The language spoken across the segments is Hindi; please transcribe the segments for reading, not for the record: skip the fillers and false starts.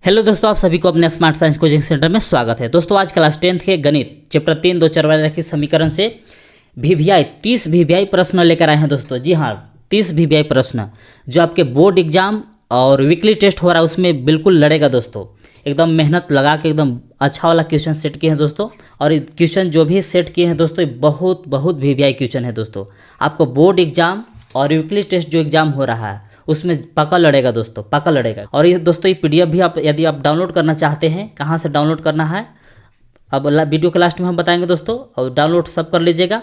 हेलो दोस्तों, आप सभी को अपने स्मार्ट साइंस कोचिंग सेंटर में स्वागत है। दोस्तों आज क्लास 10th के गणित चैप्टर 3 दो चरवाले रैखिक समीकरण से वीवीआई 30 वीवीआई प्रश्न लेकर आए हैं दोस्तों। जी हाँ, 30 वीवीआई प्रश्न जो आपके बोर्ड एग्जाम और वीकली टेस्ट हो रहा है उसमें बिल्कुल लड़ेगा दोस्तों। एकदम मेहनत लगा के एकदम अच्छा वाला क्वेश्चन सेट किए हैं दोस्तों। और क्वेश्चन जो भी सेट किए हैं दोस्तों बहुत वीवीआई क्वेश्चन है दोस्तों। आपको बोर्ड एग्जाम और वीकली टेस्ट जो एग्जाम हो रहा है उसमें पक्का लड़ेगा दोस्तों, पक्का लड़ेगा। और ये दोस्तों ये पीडीएफ भी आप यदि आप डाउनलोड करना चाहते हैं, कहाँ से डाउनलोड करना है अब वीडियो के लास्ट में हम बताएंगे दोस्तों। और डाउनलोड सब कर लीजिएगा।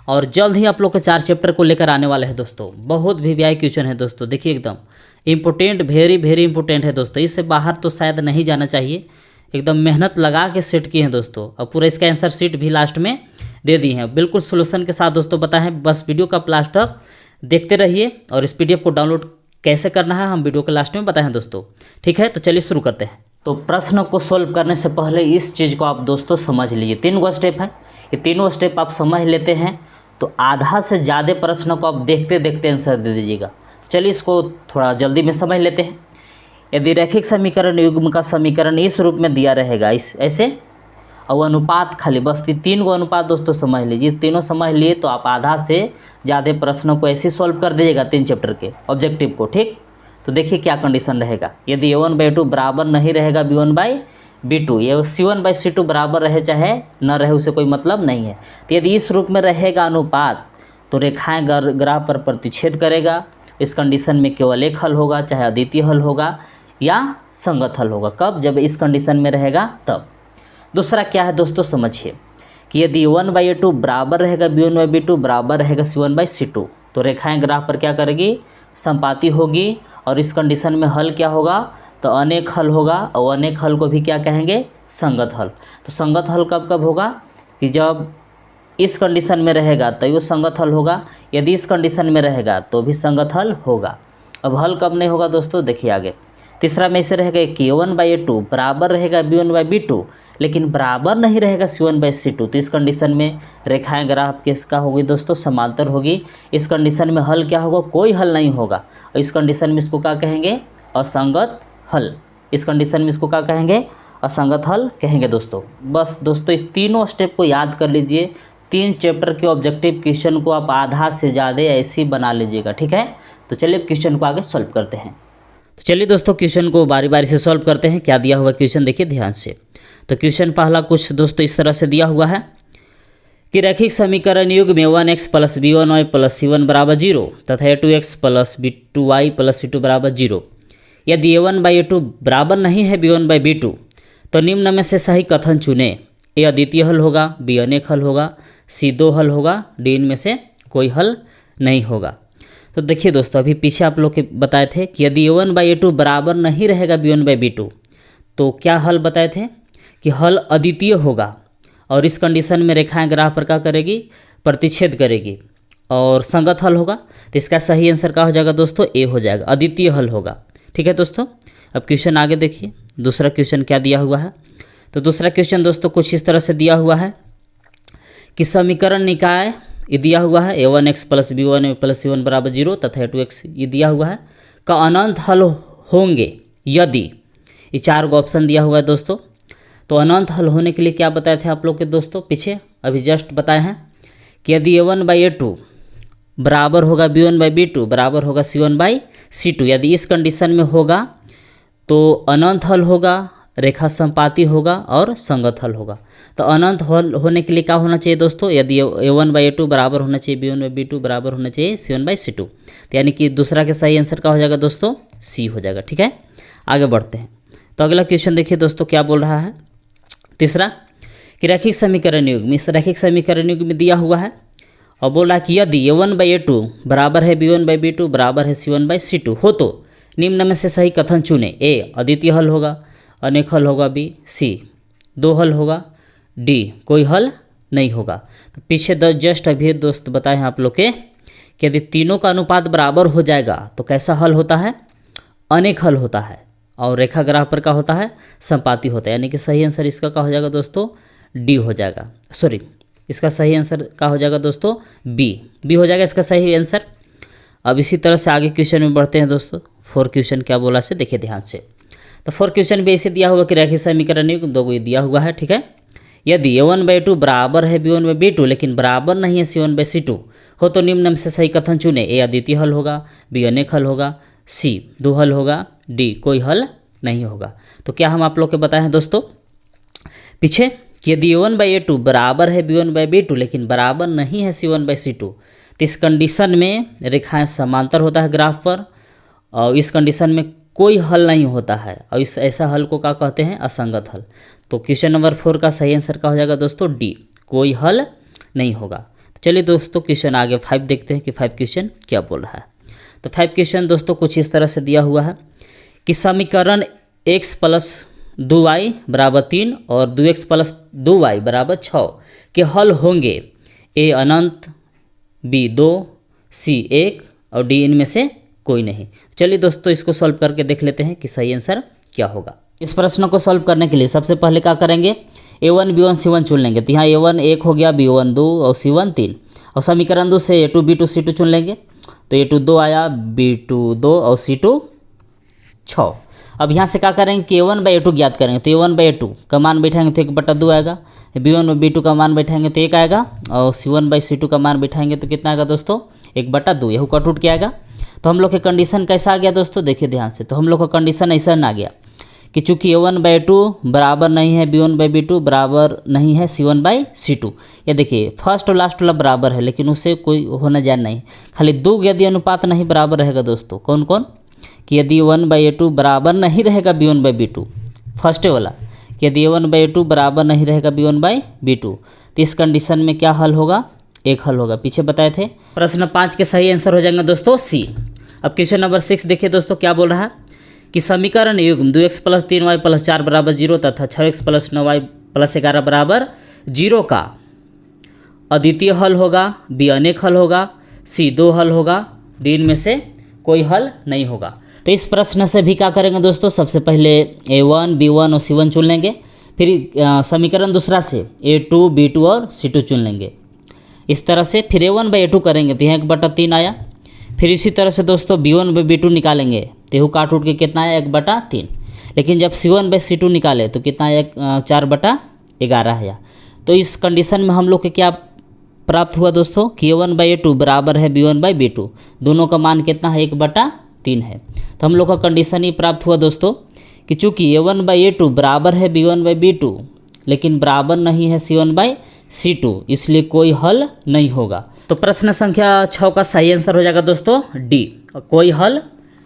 और जल्द ही आप लोग के 4 चैप्टर को लेकर आने वाले हैं दोस्तों। बहुत वीवीआई क्वेश्चन है दोस्तों, देखिए एकदम इंपॉर्टेंट, वेरी इंपॉर्टेंट है दोस्तों। इससे बाहर तो शायद नहीं जाना चाहिए। एकदम मेहनत लगा के सेट किए हैं दोस्तों। और पूरा इसका आंसर शीट भी लास्ट में दे दी है, बिल्कुल सोल्यूशन के साथ दोस्तों बताएं। बस वीडियो का लास्ट तक देखते रहिए। और इस पीडीएफ को डाउनलोड कैसे करना है हम वीडियो के लास्ट में बताएं दोस्तों। ठीक है, तो चलिए शुरू करते हैं। तो प्रश्न को सोल्व करने से पहले इस चीज़ को आप दोस्तों समझ लीजिए। 3 गो स्टेप है, ये तीनों स्टेप आप समझ लेते हैं तो आधा से ज़्यादा प्रश्न को आप देखते देखते आंसर दे दीजिएगा। चलिए इसको थोड़ा जल्दी में समझ लेते हैं। यदि रैखिक समीकरण युग्म का समीकरण इस रूप में दिया रहेगा, इस ऐसे, और अनुपात खाली, बस ये 3 गो अनुपात दोस्तों समझ लीजिए। तीनों समझ लिए तो आप आधा से ज़्यादा प्रश्नों को ऐसे सॉल्व कर दीजिएगा 3 चैप्टर के ऑब्जेक्टिव को। ठीक, तो देखिए क्या कंडीशन रहेगा। यदि a1/2 बराबर नहीं रहेगा b1/b2, ये c1/c2 बराबर रहे चाहे न रहे उसे कोई मतलब नहीं है। तो यदि इस रूप में रहेगा अनुपात तो रेखाएं ग्राफ पर प्रतिच्छेद करेगा। इस कंडीशन में केवल एक हल होगा, चाहे अद्वितीय हल होगा या संगत हल होगा। कब? जब इस कंडीशन में रहेगा तब। दूसरा क्या है दोस्तों, समझिए कि यदि a1/a2 बराबर रहेगा b1/b2 बराबर रहेगा c1/c2 तो रेखाएं ग्राफ पर क्या करेगी? समपाती होगी। और इस कंडीशन में हल क्या होगा? तो अनेक हल होगा। और अनेक हल को भी क्या कहेंगे? संगत हल। तो संगत हल कब कब होगा? कि जब इस कंडीशन में रहेगा तो वो संगत हल होगा, यदि इस कंडीशन में रहेगा तो भी संगत हल होगा। अब हल कब नहीं होगा दोस्तों, देखिए आगे। तीसरा में इसे रहेगा कि a1/a2 बराबर रहेगा b1/b2 लेकिन बराबर नहीं रहेगा c1/c2। तो इस कंडीशन में रेखाएं ग्राफ किसका होगी दोस्तों? समांतर होगी। इस कंडीशन में हल क्या होगा? कोई हल नहीं होगा। और इस कंडीशन में इसको क्या कहेंगे? असंगत हल। इस कंडीशन में इसको क्या कहेंगे? असंगत हल कहेंगे दोस्तों। बस दोस्तों इस तीनों स्टेप को याद कर लीजिए। 3 चैप्टर के ऑब्जेक्टिव क्वेश्चन को आप आधा से ज़्यादा ऐसे ही बना लीजिएगा। ठीक है, तो चलिए क्वेश्चन को आगे सॉल्व करते हैं। तो चलिए दोस्तों क्वेश्चन को बारी बारी से सॉल्व करते हैं। क्या दिया हुआ क्वेश्चन देखिए ध्यान से। तो क्वेश्चन पहला कुछ दोस्तों इस तरह से दिया हुआ है कि रैखिक समीकरण युग्म में 1x + b1y + c1 = 0 तथा a2x + b2y + c2 = 0। यदि a1/a2 बराबर नहीं है b1/b2 तो निम्न में से सही कथन चुने। a अद्वितीय हल होगा, b अनेक हल होगा, c 2 हल होगा, d इनमें से कोई हल नहीं होगा। तो देखिए दोस्तों अभी पीछे आप लोग के बताए थे कि यदि a1/a2 बराबर नहीं रहेगा b1/b2 तो क्या हल बताए थे कि हल अद्वितीय होगा। और इस कंडीशन में रेखाएं ग्राफ पर क्या करेगी? प्रतिच्छेद करेगी और संगत हल होगा। तो इसका सही आंसर क्या हो जाएगा दोस्तों? ए हो जाएगा, अद्वितीय हल होगा। ठीक है दोस्तों, अब क्वेश्चन आगे देखिए। दूसरा क्वेश्चन क्या दिया हुआ है? तो दूसरा क्वेश्चन दोस्तों कुछ इस तरह से दिया हुआ है कि समीकरण निकाय ये दिया हुआ है a1x + b1y + c1 = 0 तथा a2x ये दिया हुआ है का अनंत हल होंगे यदि, ये 4 गो ऑप्शन दिया हुआ है दोस्तों। तो अनंत हल होने के लिए क्या बताए थे आप लोग के दोस्तों पीछे अभी जस्ट बताए हैं कि यदि a1/a2 बराबर होगा b1/b2 बराबर होगा c1/c2, यदि इस कंडीशन में होगा तो अनंत हल होगा, रेखा समपाती होगा और संगत हल होगा। तो अनंत हल होने के लिए क्या होना चाहिए दोस्तों? यदि a1/a2 बराबर होना चाहिए b1/b2 बराबर होना चाहिए c1/c2। तो यानी कि दूसरा के सही आंसर क्या हो जाएगा दोस्तों? सी हो जाएगा। ठीक है, आगे बढ़ते हैं। तो अगला क्वेश्चन देखिए दोस्तों क्या बोल रहा है। तीसरा कि रैखिक समीकरण युग्म, इस रैखिक समीकरण युग्म में दिया हुआ है और बोल रहा है कि यदि a1/a2 बराबर है b1/b2 बराबर है c1/c2 हो तो निम्न में से सही कथन चुने। a अद्वितीय हल होगा, अनेक हल होगा, b c 2 हल होगा, d कोई हल नहीं होगा। तो पीछे जस्ट अभी दोस्त बताए हैं आप लोग के कि यदि तीनों का अनुपात बराबर हो जाएगा तो कैसा हल होता है? अनेक हल होता है। और रेखा ग्राफ पर क्या होता है? समपाती होता है। यानी कि सही आंसर इसका क्या हो जाएगा दोस्तों? डी हो जाएगा। सॉरी, इसका सही आंसर क्या हो जाएगा दोस्तों? बी हो जाएगा इसका सही आंसर। अब इसी तरह से आगे क्वेश्चन में बढ़ते हैं दोस्तों। 4 क्वेश्चन क्या बोला से देखिए ध्यान से। तो 4 क्वेश्चन भी ऐसे दिया हुआ कि रैखिक समीकरण युग्म दो ये दिया हुआ है, ठीक है। यदि a1/2 बराबर है b1/b2 लेकिन बराबर नहीं है c1/c2 हो तो निम्न में से सही कथन चुने। ए अद्वितीय हल होगा, बी अनेक हल होगा, सी दो हल होगा, डी कोई हल नहीं होगा। तो क्या हम आप लोग के बताए हैं दोस्तों पीछे कि यदि a1/a2 बराबर है b1/b2 लेकिन बराबर नहीं है c1/c2 तो इस कंडीशन में रेखाएं समांतर होता है ग्राफ पर, और इस कंडीशन में कोई हल नहीं होता है, और इस ऐसा हल को क्या कहते हैं, असंगत हल। तो क्वेश्चन नंबर 4 का सही आंसर क्या हो जाएगा दोस्तों, डी कोई हल नहीं होगा। चलिए दोस्तों क्वेश्चन आगे 5 देखते हैं कि 5 क्वेश्चन क्या बोल रहा है। तो 5 क्वेश्चन दोस्तों कुछ इस तरह से दिया हुआ है कि समीकरण x + 2y = 3 और 2x + 2y = 6 के हल होंगे। ए अनंत, बी 2, सी 1 और डी इनमें से कोई नहीं। चलिए दोस्तों इसको सॉल्व करके देख लेते हैं कि सही आंसर क्या होगा। इस प्रश्न को सॉल्व करने के लिए सबसे पहले क्या करेंगे, a1 b1 c1 चुन लेंगे। तो यहाँ a1 1 हो गया, b1 2 और c1 3, और समीकरण 2 से a2 b2 c2 चुन लेंगे। तो a2 2 आया, b2 2 और c2 6। अब यहाँ से क्या करेंगे कि a1/a2 ज्ञात करेंगे। तो a1/a2 का मान बैठाएंगे तो 1/2 आएगा, b1/b2 का मान बैठाएंगे तो 1 आएगा, और c1/c2 का मान बैठाएंगे तो कितना आएगा दोस्तों, 1/2। यह कट उठ के आएगा। तो हम लोग के कंडीशन कैसा आ गया दोस्तों, देखिए ध्यान से। तो हम लोग का कंडीशन ऐसा आ गया कि चूंकि a1/2 बराबर नहीं है b1/b2 बराबर नहीं है c1/c2। ये देखिए फर्स्ट और लास्ट वाला बराबर है लेकिन उससे कोई होना जान नहीं, खाली दो यदि अनुपात नहीं बराबर रहेगा दोस्तों, कौन कौन, कि यदि a1/a2 बराबर नहीं रहेगा b1/b2, फर्स्ट वाला कि यदि a1/a2 बराबर नहीं रहेगा b1/b2 तो इस कंडीशन में क्या हल होगा, एक हल होगा। पीछे बताए थे। प्रश्न 5 के सही आंसर हो जाएंगे दोस्तों सी। अब क्वेश्चन नंबर 6 देखिए दोस्तों क्या बोल रहा है कि समीकरण युग्म 2x + 3y + 4 = 0 तथा 6x + 9y + 11 = 0 का अद्वितीय हल होगा, बी अनेक हल होगा, सी दो हल होगा, डी इनमें से कोई हल नहीं होगा। तो इस प्रश्न से भी क्या करेंगे दोस्तों, सबसे पहले a1 b1 और c1 चुन लेंगे, फिर समीकरण दूसरा से a2 b2 और c2 चुन लेंगे। इस तरह से फिर a1/a2 करेंगे तो यहाँ 1/3 आया। फिर इसी तरह से दोस्तों b1/b2 निकालेंगे तो यह काट उठ के कितना आया, 1/3। लेकिन जब c1/c2 निकाले तो कितना आया, 4/11 आया। तो इस कंडीशन में हम लोग के क्या प्राप्त हुआ दोस्तों कि a1/a2 बराबर है b1/b2, दोनों का मान कितना है, 1/3 है। तो हम लोग का कंडीशन ही प्राप्त हुआ दोस्तों कि चूँकि a1/a2 बराबर है b1/b2 लेकिन बराबर नहीं है c1/c2, इसलिए कोई हल नहीं होगा। तो प्रश्न संख्या 6 का सही आंसर हो जाएगा दोस्तों डी, कोई हल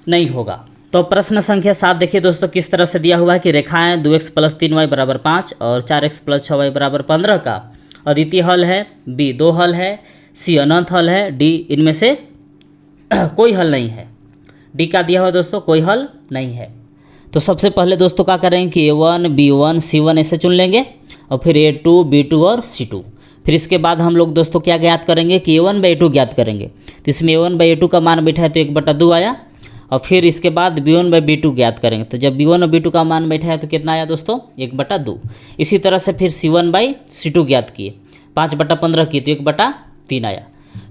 नहीं होगा। तो प्रश्न संख्या 7 देखिए दोस्तों किस तरह से दिया हुआ है कि रेखाएं 2x + 3y = 5 और 4x + 6y = 15 का अद्वितीय हल है, बी दो हल है, सी अनंत हल है, डी इनमें से कोई हल नहीं है। डी का दिया हुआ दोस्तों कोई हल नहीं है। तो सबसे पहले दोस्तों क्या करेंगे कि a1 b1 c1 ऐसे चुन लेंगे, और फिर a2 b2 और c2। फिर इसके बाद हम लोग दोस्तों क्या ज्ञात करेंगे कि a1/a2 ज्ञात करेंगे। तो इसमें a1/a2 का मान बैठा है तो 1/2 आया, और फिर इसके बाद b1/b2 ज्ञात करेंगे। तो जब b1 और b2 का मान बैठा है तो कितना आया दोस्तों, 1/2। इसी तरह से फिर c1/c2 ज्ञात किए, 5/15 किए तो 1/3 आया।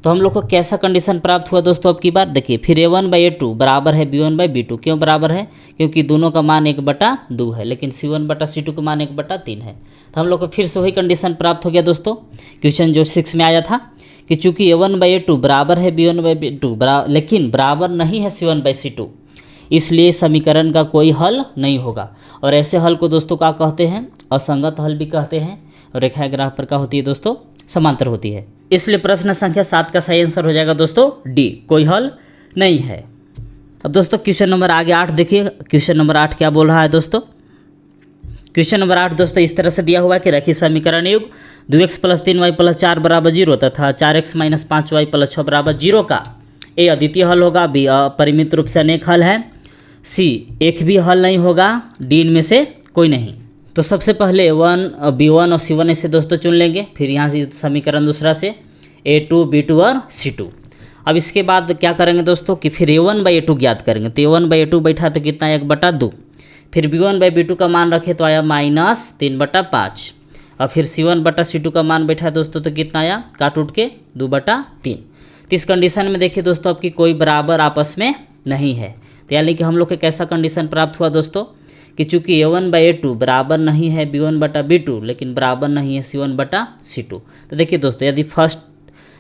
तो हम लोग को कैसा कंडीशन प्राप्त हुआ दोस्तों, अब की बार देखिए फिर a1/a2 बराबर है b1/b2। क्यों बराबर है, क्योंकि दोनों का मान 1/2 है, लेकिन c1/c2 का मान 1/3 है। तो हम लोग को फिर से वही कंडीशन प्राप्त हो गया दोस्तों, क्वेश्चन जो 6 में आया था कि चूंकि a1/a2 बराबर है b1/b2 लेकिन बराबर नहीं है c1/c2, इसलिए समीकरण का कोई हल नहीं होगा। और ऐसे हल को दोस्तों क्या कहते हैं, असंगत हल भी कहते हैं। और रेखा ग्राफ पर क्या होती है दोस्तों, समांतर होती है। इसलिए प्रश्न संख्या 7 का सही आंसर हो जाएगा दोस्तों डी, कोई हल नहीं है। अब दोस्तों क्वेश्चन नंबर आगे 8 देखिए, क्वेश्चन नंबर 8 क्या बोल रहा है दोस्तों। क्वेश्चन नंबर 8 दोस्तों इस तरह से दिया हुआ है कि रैखिक समीकरण युग्म 2x + 3y + 4 = 0 तथा 4x - 5y + 6 = 0 का ए अद्वितीय हल होगा, बी अपरिमित रूप से अनेक हल है, सी एक भी हल नहीं होगा, डी इनमें से कोई नहीं। तो सबसे पहले b1 और c1 ऐसे दोस्तों चुन लेंगे, फिर यहाँ से समीकरण दूसरा से a2 b2 और c2। अब इसके बाद क्या करेंगे दोस्तों कि फिर a1/a2 ज्ञात करेंगे। तो a1/a2 बैठा तो कितना, 1/2। फिर b1/b2 का मान रखे तो आया -3/5, और फिर c1/c2 का मान बैठा दोस्तों तो कितना आया, काट उठ के 2/3। तो इस कंडीशन में देखिए दोस्तों आपकी कोई बराबर आपस में नहीं है। तो यानी कि हम लोग के कैसा कंडीशन प्राप्त हुआ दोस्तों कि चूंकि A1/A2 बराबर नहीं है B1/B2 लेकिन बराबर नहीं है C1/C2। तो देखिए दोस्तों, यदि फर्स्ट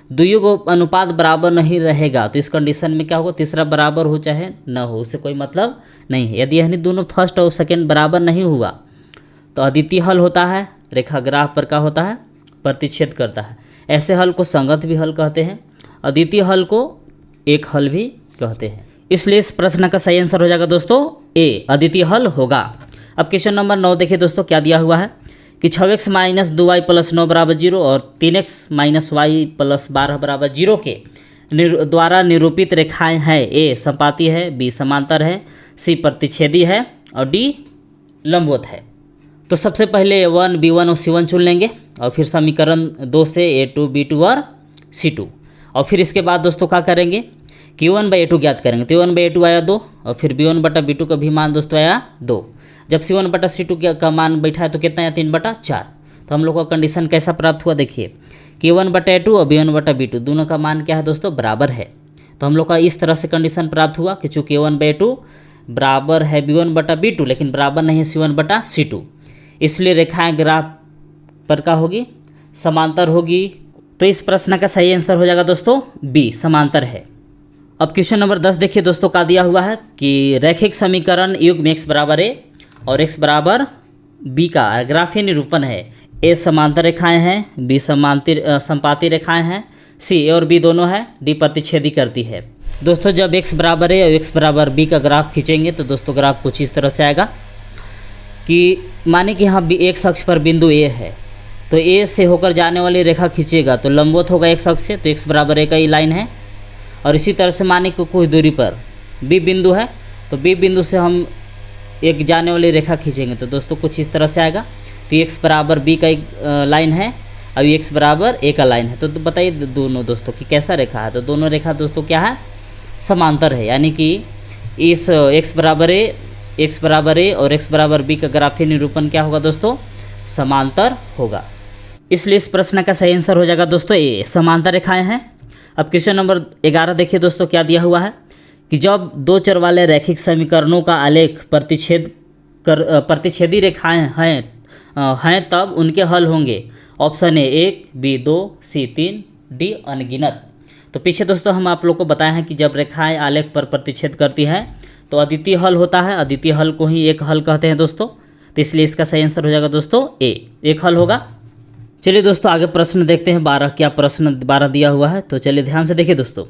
दुइयों को अनुपात बराबर नहीं रहेगा तो इस कंडीशन में क्या होगा, तीसरा बराबर हो चाहे न हो उससे कोई मतलब नहीं है। यदि यानी दोनों फर्स्ट और सेकेंड बराबर नहीं हुआ तो अद्वितीय हल होता है, रेखा ग्राफ पर क्या होता है, प्रतिच्छेद करता है। ऐसे हल को संगत भी हल कहते हैं, अद्वितीय हल को एक हल भी कहते हैं। इसलिए इस प्रश्न का सही आंसर हो जाएगा दोस्तों ए, अद्वितीय हल होगा। अब क्वेश्चन नंबर 9 देखिए दोस्तों, क्या दिया हुआ है कि 6x - 2y + 9 = 0 और 3x - y + 12 = 0 के द्वारा निरूपित रेखाएं हैं। ए संपाती है, बी समांतर है, सी प्रतिच्छेदी है और डी लंबवत है। तो सबसे पहले A1, B1 और C1 चुन लेंगे और फिर समीकरण 2 से A2, B2 और C2। और फिर इसके बाद दोस्तों क्या करेंगे कि A1/A2 ज्ञात करेंगे। तो A1/A2 आया 2 और फिर B1/B2 का भी मान दोस्तों आया 2। जब C1/C2 का मान बैठा है तो कितना आया 3/4। तो हम लोग का कंडीशन कैसा प्राप्त हुआ देखिए कि A1/A2 और B1/B2 दोनों का मान क्या है दोस्तों, बराबर है। तो हम लोग का इस तरह से कंडीशन प्राप्त हुआ कि चूँकि A1/A2 बराबर है B1/B2 लेकिन बराबर नहीं है C1/C2, इसलिए रेखाएं ग्राफ पर क्या होगी, समांतर होगी। तो इस प्रश्न का सही आंसर हो जाएगा दोस्तों बी, समांतर है। अब क्वेश्चन नंबर 10 देखिए दोस्तों, क्या दिया हुआ है कि रैखिक समीकरण युग्म x = a और x = b का ग्राफीय निरूपण है। ए समांतर रेखाएं हैं, बी संपाती रेखाएं हैं, सी ए और बी दोनों है, डी प्रतिच्छेदी करती है। दोस्तों जब x = a और x = b का ग्राफ खींचेंगे तो दोस्तों ग्राफ कुछ इस तरह से आएगा कि माने कि यहाँ x अक्ष पर बिंदु ए है, तो ए से होकर जाने वाली रेखा खींचेगा तो लंबवत होगा x अक्ष से, तो x = a का ही लाइन है। और इसी तरह से माने कि कुछ दूरी पर बी बिंदु है, तो बी बिंदु से हम एक जाने वाली रेखा खींचेंगे तो दोस्तों कुछ इस तरह से आएगा। तो x = b का एक लाइन है और x = a का लाइन है। तो बताइए दोनों दोस्तों कि कैसा रेखा है। तो दोनों रेखा दोस्तों क्या है, समांतर है, यानी कि इस x = a और x = b का ग्राफीय निरूपण क्या होगा दोस्तों, समांतर होगा। इसलिए इस प्रश्न का सही आंसर हो जाएगा दोस्तों ए, समांतर रेखाएं हैं। अब क्वेश्चन नंबर 11 देखिए दोस्तों, क्या दिया हुआ है कि जब दो चर वाले रैखिक समीकरणों का आलेख प्रतिच्छेदी रेखाएं हैं तब उनके हल होंगे। Option A 1, B 2, C 3, D अनगिनत। तो पीछे दोस्तों हम आप लोग को बताए हैं कि जब रेखाएं आलेख पर प्रतिच्छेद करती हैं तो अद्वितीय हल होता है, अद्वितीय हल को ही एक हल कहते हैं दोस्तों। तो इसलिए इसका सही आंसर हो जाएगा दोस्तों ए, एक हल होगा। चलिए दोस्तों आगे प्रश्न देखते हैं 12, क्या प्रश्न 12 दिया हुआ है। तो चलिए ध्यान से देखिए दोस्तों।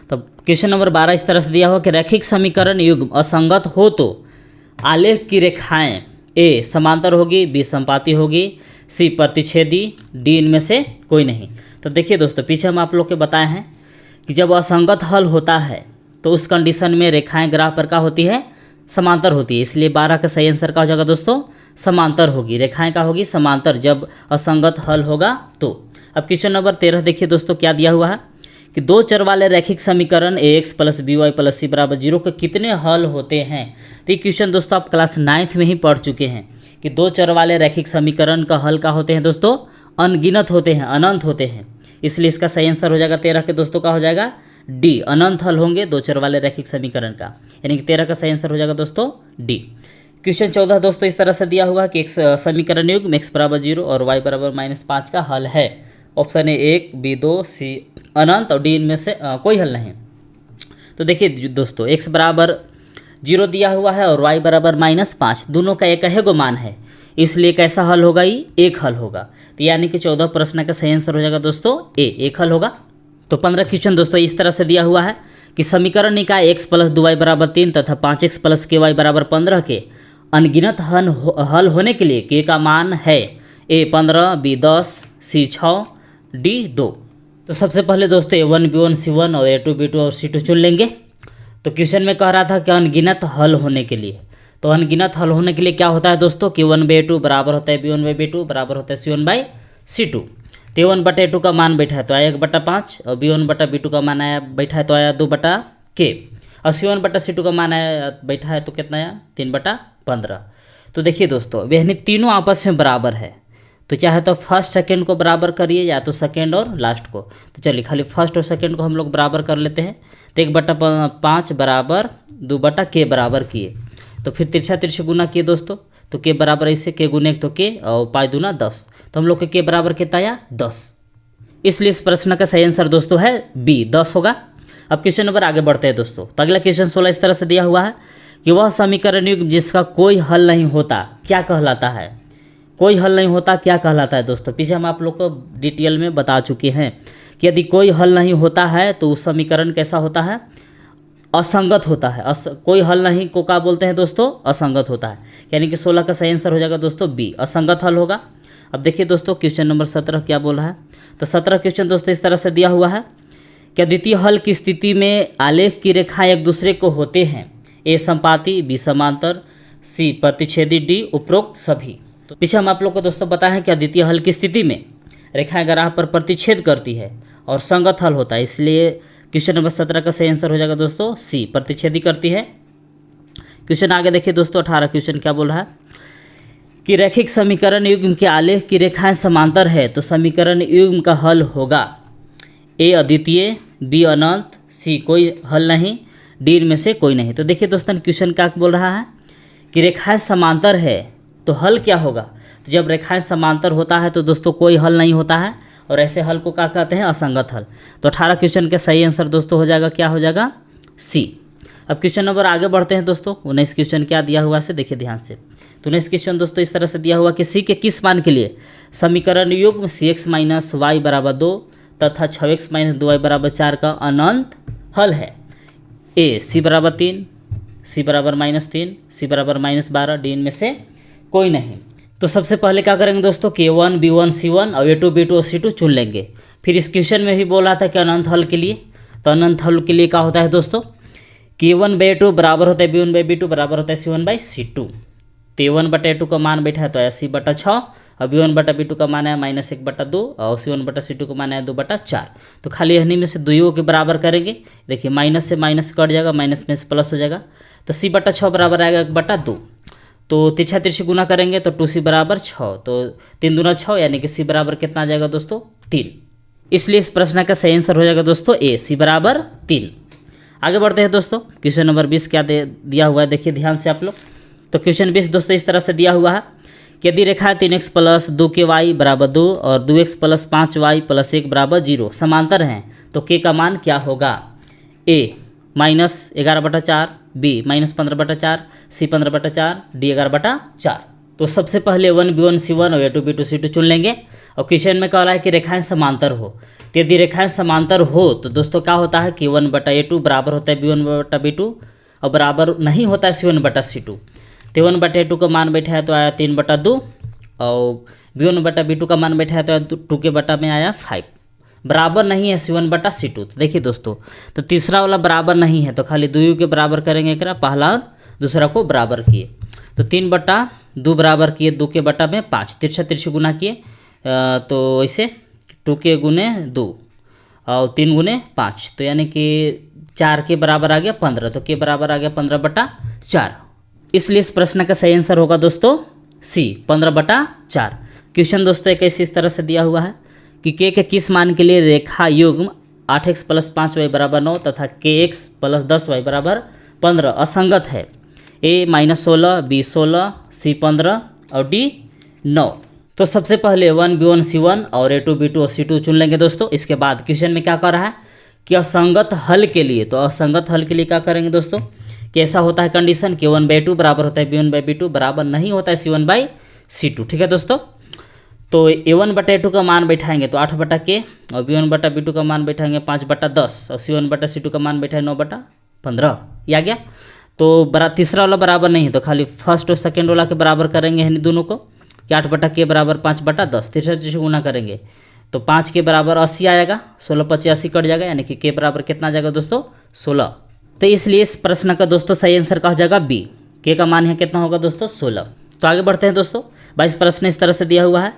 तो क्वेश्चन नंबर 12 इस तरह से दिया हुआ कि रैखिक समीकरण युग्म असंगत हो तो आलेख की रेखाएं ए समांतर होगी, बी संपाती होगी, सी प्रतिच्छेदी, डी इनमें से कोई नहीं। तो देखिए दोस्तों पीछे हम आप लोग के बताए हैं कि जब असंगत हल होता है तो उस कंडीशन में रेखाएं ग्राफ पर क्या होती है, समांतर होती है। इसलिए 12 का सही आंसर क्या हो जाएगा दोस्तों, समांतर होगी, रेखाएं क्या होगी, समांतर, जब असंगत हल होगा तो। अब क्वेश्चन नंबर 13 देखिए दोस्तों, क्या दिया हुआ है कि दो चर वाले रैखिक समीकरण ax + by + c = 0 के कितने हल होते हैं। तो ये क्वेश्चन दोस्तों आप क्लास 9th में ही पढ़ चुके हैं कि दो चर वाले रैखिक समीकरण का हल क्या होते हैं दोस्तों, अनगिनत होते हैं, अनंत होते हैं। इसलिए इसका सही आंसर हो जाएगा 13 के दोस्तों, का हो जाएगा डी, अनंत हल होंगे दो चर वाले रैखिक समीकरण का, यानी कि 13 का सही आंसर हो जाएगा दोस्तों डी। क्वेश्चन 14 दोस्तों इस तरह से दिया हुआ कि एक समीकरण युग्म x = 0 और y = -5 का हल है। ऑप्शन ए 1, बी 2, सी अनंत और डी इनमें से कोई हल नहीं। तो देखिए दोस्तों x = 0 दिया हुआ है और y = -5, दोनों का एक ही गो मान है, इसलिए कैसा हल होगा, ये एक हल होगा। तो यानी कि 14 प्रश्न का सही आंसर हो जाएगा दोस्तों ए, एक हल होगा। तो 15 क्वेश्चन दोस्तों इस तरह से दिया हुआ है कि समीकरण निकाय x + 2y = 3 तथा 5x + ky = 15 के अनगिनत हल होने के लिए k का मान है a 15, b 10, c 6, d 2। तो सबसे पहले दोस्तों A1, B1, C1 और A2, B2 और C2 चुन लेंगे। तो क्वेश्चन में कह रहा था कि अनगिनत हल होने के लिए, तो अनगिनत हल होने के लिए क्या होता है दोस्तों कि A1/A2 बराबर होता है B1/B2 बराबर होता है C1/C2। तो A1/A2 का मान बैठा है तो आया 1/5 और B1/B2 का मान आया बैठा है तो आया 2/k और C1/C2 का मान आया बैठा है तो कितना आया 3/15। तो देखिए दोस्तों यानी तीनों आपस में बराबर है, तो चाहे तो फर्स्ट सेकंड को बराबर करिए या तो सेकंड और लास्ट को। तो चलिए खाली फर्स्ट और सेकंड को हम लोग बराबर कर लेते हैं। तो 1/5 बराबर 2/k बराबर किए तो फिर तिरछा तिरछे गुना किए दोस्तों, तो के बराबर ऐसे के गुने एक तो के और 5 दूना 10, तो हम लोग के बराबर कितना आया 10। इसलिए इस प्रश्न का सही आंसर दोस्तों है बी 10 होगा। अब क्वेश्चन नंबर आगे बढ़ते हैं दोस्तों। तो अगला क्वेश्चन 16 इस तरह से दिया हुआ है कि वह समीकरण युग्म जिसका कोई हल नहीं होता क्या कहलाता है। कोई हल नहीं होता क्या कहलाता है दोस्तों, पीछे हम आप लोग को डिटेल में बता चुके हैं कि यदि कोई हल नहीं होता है तो उस समीकरण कैसा होता है, असंगत होता है। कोई हल नहीं को क्या बोलते हैं दोस्तों, असंगत होता है। यानी कि 16 का सही आंसर हो जाएगा दोस्तों बी, असंगत हल होगा। अब देखिए दोस्तों क्वेश्चन नंबर 17 क्या बोल रहा है। तो 17 क्वेश्चन दोस्तों इस तरह से दिया हुआ है कि अद्वितीय हल की स्थिति में आलेख की रेखाएं एक दूसरे को होते हैं, ए संपाती, बी समांतर, सी प्रतिच्छेदी, डी उपरोक्त सभी। तो पीछे हम आप लोग को दोस्तों बताएं कि अद्वितीय हल की स्थिति में रेखाएं ग्राफ पर प्रतिच्छेद करती है और संगत हल होता है, इसलिए क्वेश्चन नंबर 17 का सही आंसर हो जाएगा दोस्तों सी, प्रतिच्छेदी करती है। क्वेश्चन आगे देखिए दोस्तों 18 क्वेश्चन क्या बोल रहा है कि रैखिक समीकरण युग्म के आलेख की रेखाएं समांतर है तो समीकरण युग्म का हल होगा ए अद्वितीय, बी अनंत, सी कोई हल नहीं, डी में से कोई नहीं। तो देखिए दोस्तों क्वेश्चन क्या बोल रहा है कि रेखाएं समांतर है तो हल क्या होगा। तो जब रेखाएं समांतर होता है तो दोस्तों कोई हल नहीं होता है और ऐसे हल को क्या कहते हैं, असंगत हल। तो 18 क्वेश्चन का सही आंसर दोस्तों हो जाएगा क्या हो जाएगा सी। अब क्वेश्चन नंबर आगे बढ़ते हैं दोस्तों। 19 क्वेश्चन क्या दिया हुआ है देखिए ध्यान से। तो 19 क्वेश्चन दोस्तों इस तरह से दिया हुआ कि सी के किस मान के लिए समीकरण युग्म सी एक्स माइनस वाई बराबर 2 तथा 6x माइनस 2y बराबर 4 का अनंत हल है। ए सी बराबर 3, सी बराबर -3, सी बराबर -12, डी इनमें से कोई नहीं। तो सबसे पहले क्या करेंगे दोस्तों कि A1 B1 C1 और A2 B2 और C2 चुन लेंगे। फिर इस क्वेश्चन में भी बोला था कि अनंत हल के लिए, तो अनंत हल के लिए क्या होता है दोस्तों कि A1/A2 बराबर होता है B1/B2 बराबर होता है C1/C2। तो A1/A2 का मान बैठा है तो AC/6 और B1/B2 का मान है -1/2 और C1/C2 का मान है 2/4। तो खाली हनी में से दुइयों के बराबर करेंगे। देखिए माइनस से माइनस कट जाएगा, माइनस में से प्लस हो जाएगा, तो C/6 बराबर आएगा 1/2। तो तिरछा तिरछी गुना करेंगे तो 2C बराबर 6, तो 3 दूना 6 यानी कि C बराबर कितना आ जाएगा दोस्तों 3। इसलिए इस प्रश्न का सही आंसर हो जाएगा दोस्तों ए, C बराबर 3। आगे बढ़ते हैं दोस्तों। क्वेश्चन नंबर 20 क्या दिया हुआ है देखिए ध्यान से आप लोग। तो क्वेश्चन 20 दोस्तों इस तरह से दिया हुआ है कि यदि रेखा 3x प्लस 2ky बराबर 2 और 2x प्लस 5y प्लस 1 बराबर 0 समांतर हैं तो k का मान क्या होगा। ए -11/4, बी -15/4, सी 15/4, डी 11/4। तो सबसे पहले A1 B1 C1 और A2 B2 C2 चुन लेंगे। और क्वेश्चन में कह रहा है कि रेखाएं समांतर हो, तो यदि रेखाएं समांतर हो तो दोस्तों क्या होता है कि A1/A2 बराबर होता है B1/B2 और बराबर नहीं होता है C1/C2। तो A1/A2 का मान बैठा है तो आया 3/2 और B1/B2 का मान बैठा है तो 2 के बटा में आया 5, बराबर नहीं है C1/C2। तो देखिए दोस्तों तो तीसरा वाला बराबर नहीं है तो खाली दुइयों के बराबर करेंगे, एक पहला और दूसरा को बराबर किए तो 3/2 बराबर किए, 2 के बटा में 5, तिरछा तिरछी गुना किए तो ऐसे 2 के गुने 2 और 3 गुने 5, तो यानी कि 4 के बराबर आ गया 15, तो के बराबर आ गया 15/4। इसलिए इस प्रश्न का सही आंसर होगा दोस्तों सी 15/4। क्वेश्चन दोस्तों एक ऐसे इस तरह से दिया हुआ है कि के किस मान के लिए रेखा युग्म 8x प्लस 5y बराबर 9 तथा kx प्लस 10y बराबर 15 असंगत है। ए -16, बी 16, सी 15 और डी 9। तो सबसे पहले A1 B1 C1 और A2 B2 और C2 चुन लेंगे दोस्तों। इसके बाद क्वेश्चन में क्या कर रहा है कि असंगत हल के लिए, तो असंगत हल के लिए क्या करेंगे दोस्तों कि ऐसा होता है कंडीशन कि A1/A2 बराबर होता है B1/B2 बराबर नहीं होता है C1/C2। ठीक है दोस्तों। तो A1/A2 का मान बैठाएंगे तो 8/k और B1/B2 का मान बैठाएंगे 5/10 और C1/C2 का मान बैठा है 9/15। ये आ गया। तो तीसरा वाला बराबर नहीं है तो खाली फर्स्ट और सेकेंड वाला के बराबर करेंगे इन दोनों को कि 8/k बराबर 5/10, तिरछा तिरछा गुना करेंगे तो 5 के बराबर 80 आएगा, 16/5 80 कट जाएगा यानी कि k बराबर कितना आ जाएगा दोस्तों 16। तो इसलिए इस प्रश्न का दोस्तों सही आंसर कहा जाएगा बी, के का मान है कितना होगा दोस्तों 16। तो आगे बढ़ते हैं दोस्तों। 22 प्रश्न इस तरह से दिया हुआ है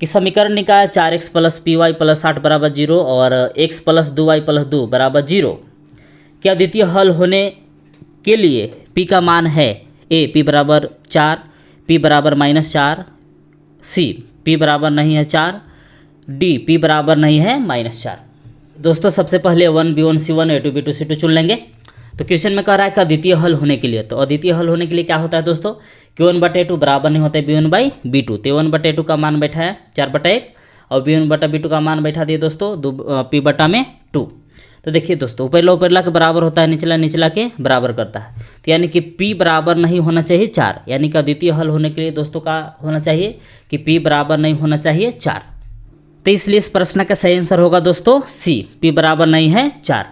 कि समीकरण निकाय 4x प्लस py प्लस 8 बराबर 0 और x प्लस 2y प्लस 2 बराबर 0 क्या द्वितीय हल होने के लिए p का मान है ए p बराबर 4, p बराबर -4, सी p बराबर नहीं है 4, डी p बराबर नहीं है -4। दोस्तों सबसे पहले A1 B1 C1 A2 B2 C2 चुन लेंगे। तो क्वेश्चन में कह रहा है कि अद्वितीय हल होने के लिए, तो अद्वितीय हल होने के लिए क्या होता है दोस्तों, Q1/2 बराबर नहीं होता है B1/B2। तो A1/2 का मान बैठा है 4/1 और B1/B2 का मान बैठा दिए दोस्तों P/2। तो देखिए दोस्तों, ऊपरला ऊपरला के बराबर होता है, निचला निचला के बराबर करता है। तो यानी कि P बराबर नहीं होना चाहिए 4, यानी कि अद्वितीय हल होने के लिए दोस्तों का होना चाहिए कि P बराबर नहीं होना चाहिए 4। तो इसलिए इस प्रश्न का सही आंसर होगा दोस्तों C, P बराबर नहीं है 4।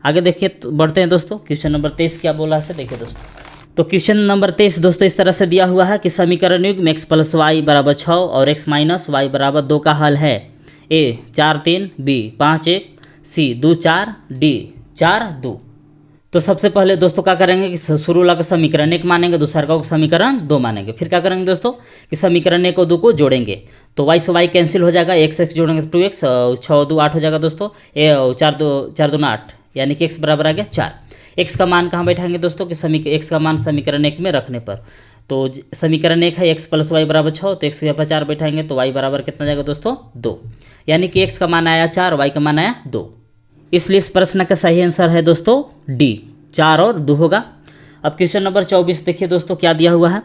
आगे देखिए, तो बढ़ते हैं दोस्तों, क्वेश्चन नंबर 23 क्या बोला है देखिए दोस्तों। तो क्वेश्चन नंबर 23 दोस्तों इस तरह से दिया हुआ है कि समीकरण युग्म x + y = 6 और x - y = 2 का हल है। A 4 3, B 5 1, C 2 4, D 4 2। तो सबसे पहले दोस्तों क्या करेंगे कि शुरू वाला का समीकरण 1 मानेंगे, दूसरा का समीकरण 2 मानेंगे। फिर क्या करेंगे दोस्तों कि समीकरण 1 और 2 को जोड़ेंगे, तो y से y कैंसिल हो जाएगा, x जोड़ेंगे तो 2x, 6 2 8 हो जाएगा दोस्तों, 4 2 8, यानी कि x बराबर आ गया 4। x का मान कहाँ बैठाएंगे दोस्तों कि x का मान समीकरण 1 में रखने पर, तो समीकरण 1 है x + y = 6, तो x के जगह 4 बैठाएंगे तो y बराबर कितना जाएगा दोस्तों 2, यानी कि x का मान आया 4, y का मान आया 2। इसलिए इस प्रश्न का सही आंसर है दोस्तों D, 4 और 2 होगा। अब क्वेश्चन नंबर 24 देखिए दोस्तों क्या दिया हुआ है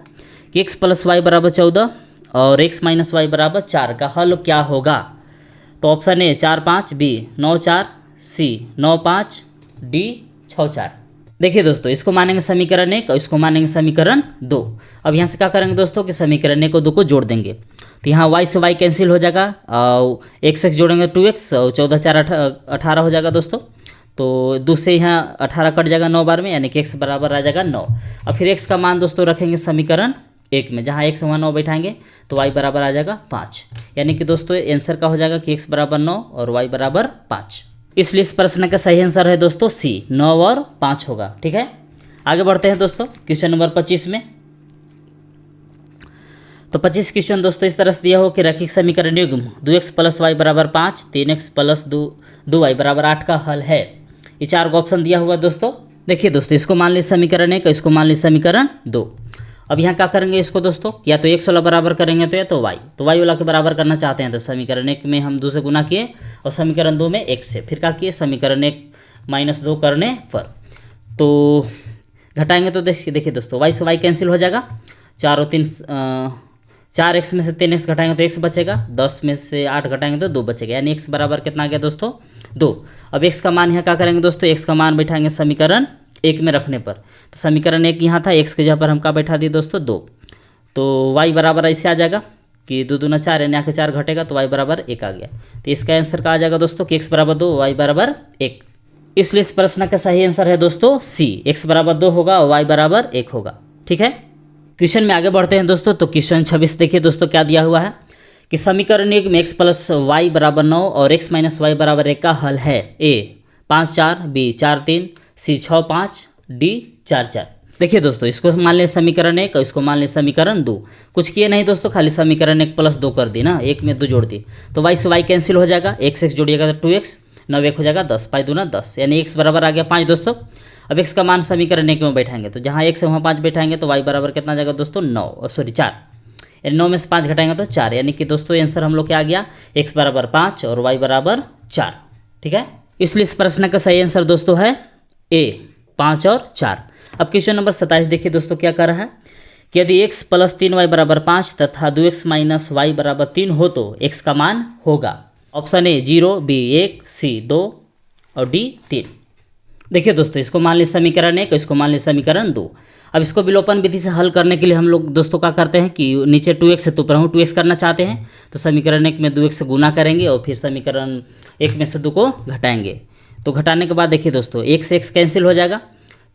कि x + y = 14 और x - y = 4 का हल क्या होगा। तो option A 4 5, B 9 4, C 9 5, D 6 4। देखिए दोस्तों, इसको मानेंगे समीकरण 1 और इसको मानेंगे समीकरण 2। अब यहाँ से क्या करेंगे दोस्तों कि समीकरण 1 और 2 को जोड़ देंगे, तो यहाँ y से y कैंसिल हो जाएगा, और x जोड़ेंगे 2x, और 14 4 18 हो जाएगा दोस्तों। तो 2 से यहाँ 18 कट जाएगा 9 बार में, यानी कि x बराबर आ जाएगा 9। अब फिर x का मान दोस्तों रखेंगे समीकरण 1 में, जहाँ x वहाँ 9 बैठाएंगे तो y बराबर आ जाएगा 5, यानी कि दोस्तों आंसर का हो जाएगा कि x बराबर 9 और y बराबर 5। इसलिए इस प्रश्न का सही आंसर है दोस्तों C, 9 और 5 होगा। ठीक है, आगे बढ़ते हैं दोस्तों क्वेश्चन नंबर 25 में। तो 25 क्वेश्चन दोस्तों इस तरह से दिया हो कि रैखिक समीकरण युग्म 2x + y = 5, 3x + 2y = 8 का हल है। ये 4 को ऑप्शन दिया हुआ है दोस्तों। देखिए दोस्तों, इसको मान लीजिए समीकरण 1, इसको मान लीजिए समीकरण 2। अब यहाँ क्या करेंगे इसको दोस्तों, या तो x वाला बराबर करेंगे तो, या तो y। तो y वाला के बराबर करना चाहते हैं तो समीकरण 1 में हम 2 से गुना किए और समीकरण 2 में 1 से, फिर क्या किए समीकरण 1 - 2 करने पर तो घटाएंगे तो देखिए दोस्तों y से y कैंसिल हो जाएगा, 4 और 3 4x में से 3x घटाएंगे तो x बचेगा, 10 में से 8 घटाएंगे तो 2 बचेगा, यानी x बराबर कितना आ गया दोस्तों 2। अब x का मान यहाँ क्या करेंगे दोस्तों, x का मान बैठाएंगे समीकरण 1 में रखने पर, तो समीकरण 1 यहाँ था, x के जगह पर हम क्या बैठा दिए दोस्तों 2। तो y बराबर ऐसे आ जाएगा कि 2 दूना 4, यानी आके 4 घटेगा तो y बराबर 1 आ गया। तो इसका आंसर का आ जाएगा दोस्तों कि x बराबर 2, y बराबर 1। इसलिए इस प्रश्न का सही आंसर है दोस्तों C, x बराबर 2 होगा और y बराबर 1 होगा। ठीक है, क्वेश्चन में आगे बढ़ते हैं दोस्तों। तो क्वेश्चन 26 देखिए दोस्तों क्या दिया हुआ है कि समीकरण युग्म x + y = 9 और x - y = 1 का हल है। A 5 4, B 4 3, C 6 5, D 4 4। देखिए दोस्तों, इसको मान लें समीकरण 1 और इसको मान लें समीकरण 2। कुछ किए नहीं दोस्तों, खाली समीकरण 1 + 2 कर दी ना, 1 में 2 जोड़ दी तो y से y कैंसिल हो जाएगा, x जोड़िएगा तो 2x, 9 1 हो जाएगा 10, 5 दूना 10, यानी x बराबर आ गया 5 दोस्तों। अब x का मान समीकरण 1 में बैठाएंगे तो जहाँ x है वहाँ 5 बैठाएंगे तो y बराबर कितना जाएगा दोस्तों 4, यानी 9 में से 5 घटाएंगे तो 4, यानी कि दोस्तों आंसर हम लोग क्या आ गया x बराबर 5 और y बराबर 4। ठीक है, इसलिए इस प्रश्न का सही आंसर दोस्तों है A, 5 और 4। अब क्वेश्चन नंबर 27 देखिए दोस्तों क्या कर रहा है कि यदि x + 3y = 5 तथा 2x - y = 3 हो तो x का मान होगा। ऑप्शन ए 0, B 1, C 2 और D 3। देखिए दोस्तों, इसको मान लीजिए समीकरण 1 और इसको मान लीजिए समीकरण 2। अब इसको विलोपन विधि से हल करने के लिए हम लोग दोस्तों क्या करते हैं कि नीचे 2x से ऊपर हम 2x करना चाहते हैं तो समीकरण 1 में 2x से गुना करेंगे और फिर समीकरण 1 में से 2 को घटाएंगे। तो घटाने के बाद देखिए दोस्तों 1 से x कैंसिल हो जाएगा,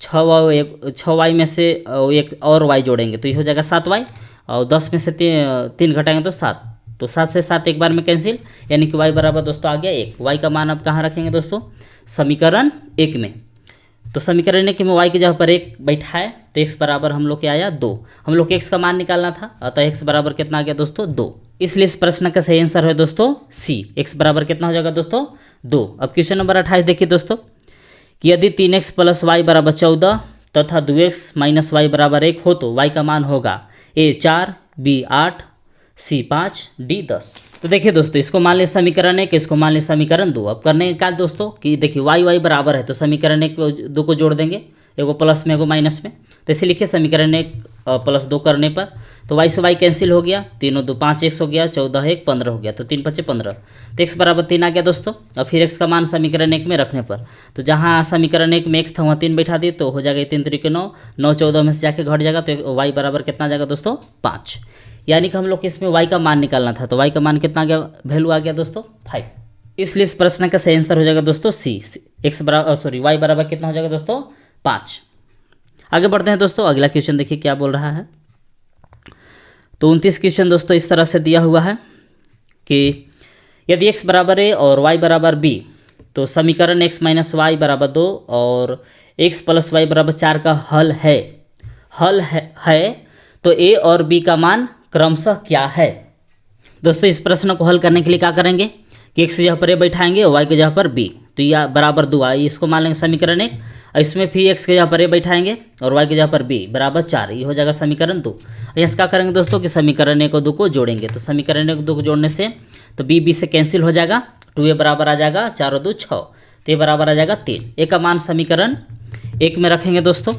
6y में से एक और y जोड़ेंगे तो ये हो जाएगा 7y, और 10 में से 3 घटाएंगे तो 7, तो 7 से 7 एक बार में कैंसिल, यानी कि y बराबर दोस्तों आ गया 1। y का मान अब कहाँ रखेंगे दोस्तों समीकरण 1 में, तो समीकरण 1 में y की जगह पर 1 बैठा है तो x बराबर हम लोग क्या आया 2। हम लोग x का मान निकालना था, अतः x बराबर कितना आ गया दोस्तों 2। इसलिए इस प्रश्न का सही आंसर है दोस्तों C, x बराबर कितना हो जाएगा दोस्तों 2। अब क्वेश्चन नंबर 28 देखिए दोस्तों कि यदि 3x + y = 14 तथा 2x - y = 1 हो तो y का मान होगा A 4, B 8, C 5, D 10। तो देखिए दोस्तों, इसको मान लीजिए समीकरण 1, इसको मान लीजिए समीकरण 2। अब करने का दोस्तों कि देखिए y बराबर है तो समीकरण 1 2 को जोड़ देंगे, एगो प्लस में एगो माइनस में। तो इसे लिखिए समीकरण 1 +2 करने पर तो y से y कैंसिल हो गया, 3 और 2 5 x हो गया, 14 1 15 हो गया, तो 3 5 15, तो x बराबर 3 आ गया दोस्तों। और फिर x का मान समीकरण 1 में रखने पर तो जहाँ समीकरण 1 में x था वहाँ 3 बैठा दिए तो हो जाएगा 3 3 9, 9 14 में से जाके घट जाएगा तो y बराबर कितना आ जाएगा दोस्तों 5। यानी कि हम लोग इसमें y का मान निकालना था तो y का मान कितना आ गया, वैल्यू आ गया दोस्तों 5। इसलिए इस प्रश्न का सही आंसर हो जाएगा दोस्तों सी, y बराबर कितना हो जाएगा दोस्तों 5। आगे बढ़ते हैं दोस्तों, अगला क्वेश्चन देखिए क्या बोल रहा है। तो 29 क्वेश्चन दोस्तों इस तरह से दिया हुआ है कि यदि x बराबर a और y बराबर b तो समीकरण x माइनस वाई बराबर 2 और x प्लस वाई बराबर 4 का हल है तो a और b का मान क्रमशः क्या है। दोस्तों इस प्रश्न को हल करने के लिए क्या करेंगे कि x की जगह पर a बैठाएंगे और y की जगह पर b, तो यह बराबर 2 आई, इसको मान लेंगे समीकरण 1। इसमें फिर x की जगह पर a बैठाएंगे और y की जगह पर b बराबर 4, ये हो जाएगा समीकरण 2। यहाँ क्या करेंगे दोस्तों कि समीकरण 1 और 2 को जोड़ेंगे, तो समीकरण 1 और 2 को जोड़ने से तो b से कैंसिल हो जाएगा, 2a बराबर आ जाएगा 4 और 2 6, तो ये बराबर आ जाएगा 3। a का मान समीकरण 1 में रखेंगे दोस्तों,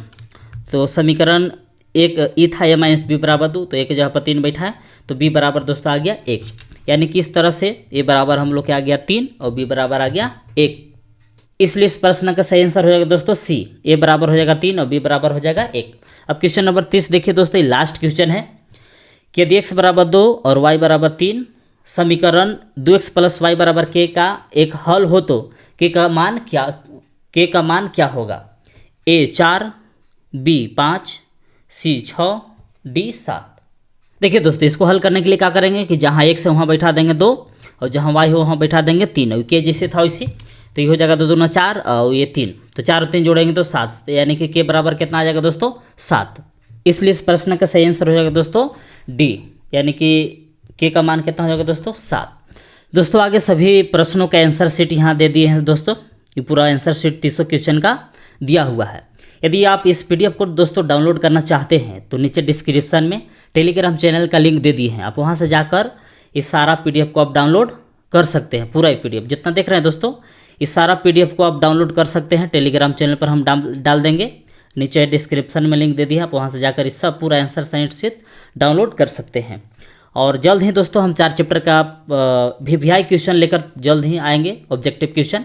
तो समीकरण 1 ई था a माइनस बी बराबर 2, तो a की जगह पर 3 बैठा है तो b बराबर दोस्तों आ गया 1। यानी कि इस तरह से a बराबर हम लोग के आ गया 3 और b बराबर आ गया 1। इसलिए इस प्रश्न का सही आंसर हो जाएगा दोस्तों सी, a बराबर हो जाएगा 3 और b बराबर हो जाएगा 1। अब क्वेश्चन नंबर 30 देखिए दोस्तों, ये लास्ट क्वेश्चन है कि यदि x बराबर 2 और y बराबर 3 समीकरण 2x प्लस वाई बराबर k का एक हल हो तो k का मान क्या होगा। a 4, b 5, c 6, d 7। देखिए दोस्तों इसको हल करने के लिए क्या करेंगे कि जहाँ x है वहाँ बैठा देंगे 2 और जहाँ y हो वहाँ बैठा देंगे 3, और k जैसे था वैसे, तो ये हो जाएगा 2 दूना 4 और ये 3, तो 4 और 3 जोड़ेंगे तो 7, यानी कि k बराबर कितना आ जाएगा दोस्तों 7। इसलिए इस प्रश्न का सही आंसर हो जाएगा दोस्तों डी, यानी कि k का मान कितना हो जाएगा दोस्तों 7। दोस्तों आगे सभी प्रश्नों का आंसर शीट यहाँ दे दिए हैं दोस्तों, ये पूरा आंसर शीट 300 क्वेश्चन का दिया हुआ है। यदि आप इस PDF को दोस्तों डाउनलोड करना चाहते हैं तो नीचे डिस्क्रिप्शन में टेलीग्राम चैनल का लिंक दे दिए हैं, आप वहाँ से जाकर इस सारा PDF को आप डाउनलोड कर सकते हैं। पूरा PDF जितना देख रहे हैं दोस्तों, इस सारा PDF को आप डाउनलोड कर सकते हैं। टेलीग्राम चैनल पर हम डाल देंगे, नीचे डिस्क्रिप्शन में लिंक दे दिया, आप वहाँ से जाकर इस सब पूरा आंसर शीट डाउनलोड कर सकते हैं। और जल्द ही दोस्तों हम 4 चैप्टर का VVI क्वेश्चन लेकर जल्द ही आएंगे, ऑब्जेक्टिव क्वेश्चन।